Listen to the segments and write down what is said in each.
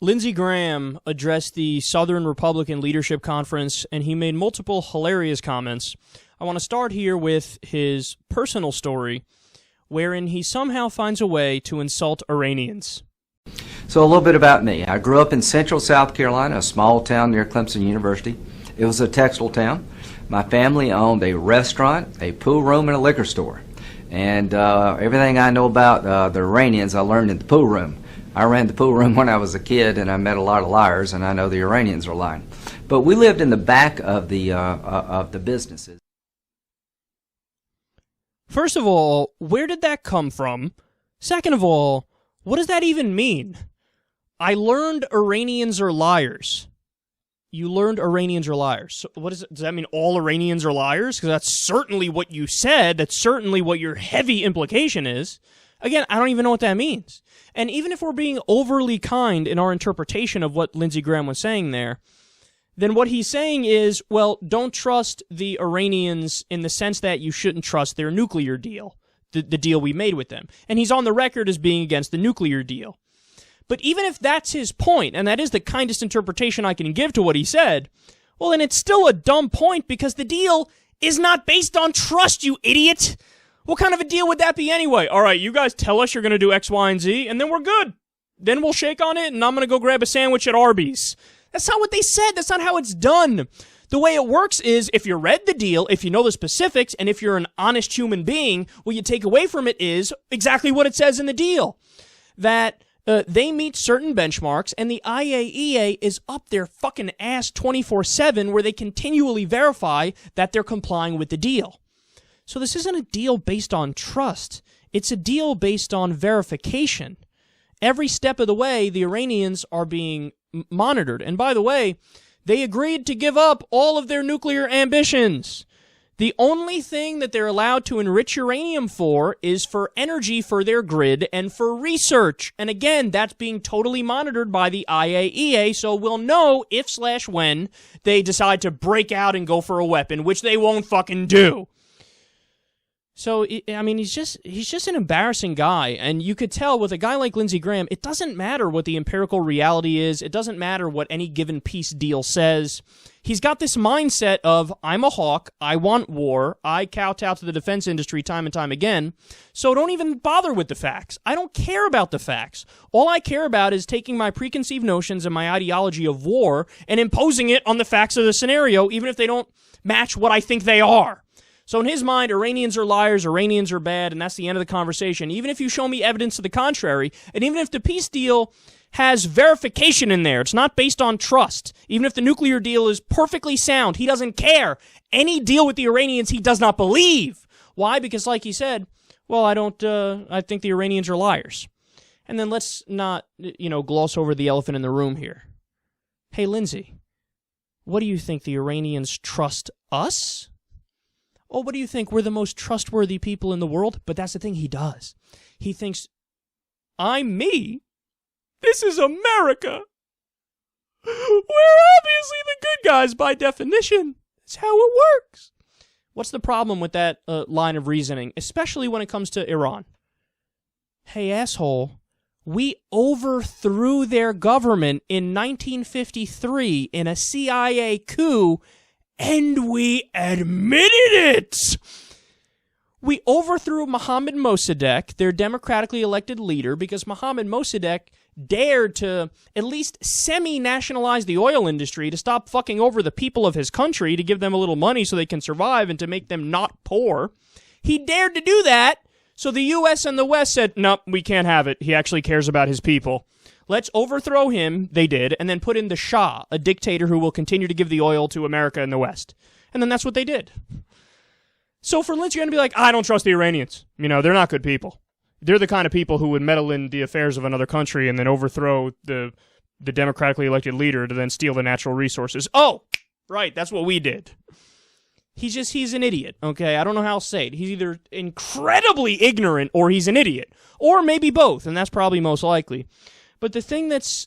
Lindsey Graham addressed the Southern Republican Leadership Conference, and he made multiple hilarious comments. I want to start here with his personal story, wherein he somehow finds a way to insult Iranians. So a little bit about me. I grew up in central South Carolina, a small town near Clemson University. It was a textile town. My family owned a restaurant, a pool room, and a liquor store. And everything I know about the Iranians I learned in the pool room. I ran the pool room when I was a kid, and I met a lot of liars, and I know the Iranians are lying. But we lived in the back of the businesses. First of all, where did that come from? Second of all, what does that even mean? I learned Iranians are liars. You learned Iranians are liars. So what is it? Does that mean all Iranians are liars? Because that's certainly what you said. That's certainly what your heavy implication is. Again, I don't even know what that means. And even if we're being overly kind in our interpretation of what Lindsey Graham was saying there, then what he's saying is, well, don't trust the Iranians in the sense that you shouldn't trust their nuclear deal, the deal we made with them. And he's on the record as being against the nuclear deal. But even if that's his point, and that is the kindest interpretation I can give to what he said, well, then it's still a dumb point because the deal is not based on trust, you idiot. What kind of a deal would that be anyway? All right, you guys tell us you're going to do X, Y, and Z, and then we're good. Then we'll shake on it, and I'm going to go grab a sandwich at Arby's. That's not what they said. That's not how it's done. The way it works is if you read the deal, if you know the specifics, and if you're an honest human being, what you take away from it is exactly what it says in the deal. That they meet certain benchmarks, and the IAEA is up their fucking ass 24/7 where they continually verify that they're complying with the deal. So this isn't a deal based on trust. It's a deal based on verification. Every step of the way, the Iranians are being monitored. And by the way, they agreed to give up all of their nuclear ambitions. The only thing that they're allowed to enrich uranium for is for energy for their grid and for research. And again, that's being totally monitored by the IAEA, so we'll know if/when they decide to break out and go for a weapon, which they won't fucking do. So, I mean, he's just an embarrassing guy, and you could tell with a guy like Lindsey Graham, it doesn't matter what the empirical reality is, it doesn't matter what any given peace deal says. He's got this mindset of, I'm a hawk, I want war, I kowtow to the defense industry time and time again, so don't even bother with the facts. I don't care about the facts. All I care about is taking my preconceived notions and my ideology of war and imposing it on the facts of the scenario, even if they don't match what I think they are. So in his mind, Iranians are liars, Iranians are bad, and that's the end of the conversation. Even if you show me evidence to the contrary, and even if the peace deal has verification in there, it's not based on trust. Even if the nuclear deal is perfectly sound, he doesn't care. Any deal with the Iranians, he does not believe. Why? Because like he said, well, I think the Iranians are liars. And then let's not, gloss over the elephant in the room here. Hey, Lindsey, what do you think, the Iranians trust us? Oh, what do you think? We're the most trustworthy people in the world? But that's the thing he does. He thinks, I'm me. This is America. We're obviously the good guys by definition. That's how it works. What's the problem with that line of reasoning, especially when it comes to Iran? Hey, asshole, we overthrew their government in 1953 in a CIA coup, and we admitted it! We overthrew Mohammad Mossadegh, their democratically elected leader, because Mohammad Mossadegh dared to at least semi-nationalize the oil industry to stop fucking over the people of his country, to give them a little money so they can survive and to make them not poor. He dared to do that, so the U.S. and the West said, no, we can't have it. He actually cares about his people. Let's overthrow him, they did, and then put in the Shah, a dictator who will continue to give the oil to America and the West. And then that's what they did. So for Lindsey Graham to be like, I don't trust the Iranians. They're not good people. They're the kind of people who would meddle in the affairs of another country and then overthrow the democratically elected leader to then steal the natural resources. Oh, right, that's what we did. He's an idiot, okay? I don't know how else to say it. He's either incredibly ignorant or he's an idiot. Or maybe both, and that's probably most likely. But the thing that's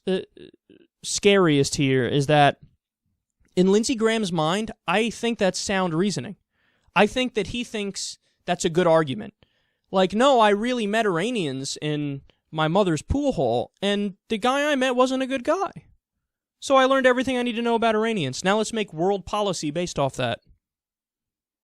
scariest here is that in Lindsey Graham's mind, I think that's sound reasoning. I think that he thinks that's a good argument. Like, no, I really met Iranians in my mother's pool hall, and the guy I met wasn't a good guy. So I learned everything I need to know about Iranians. Now let's make world policy based off that.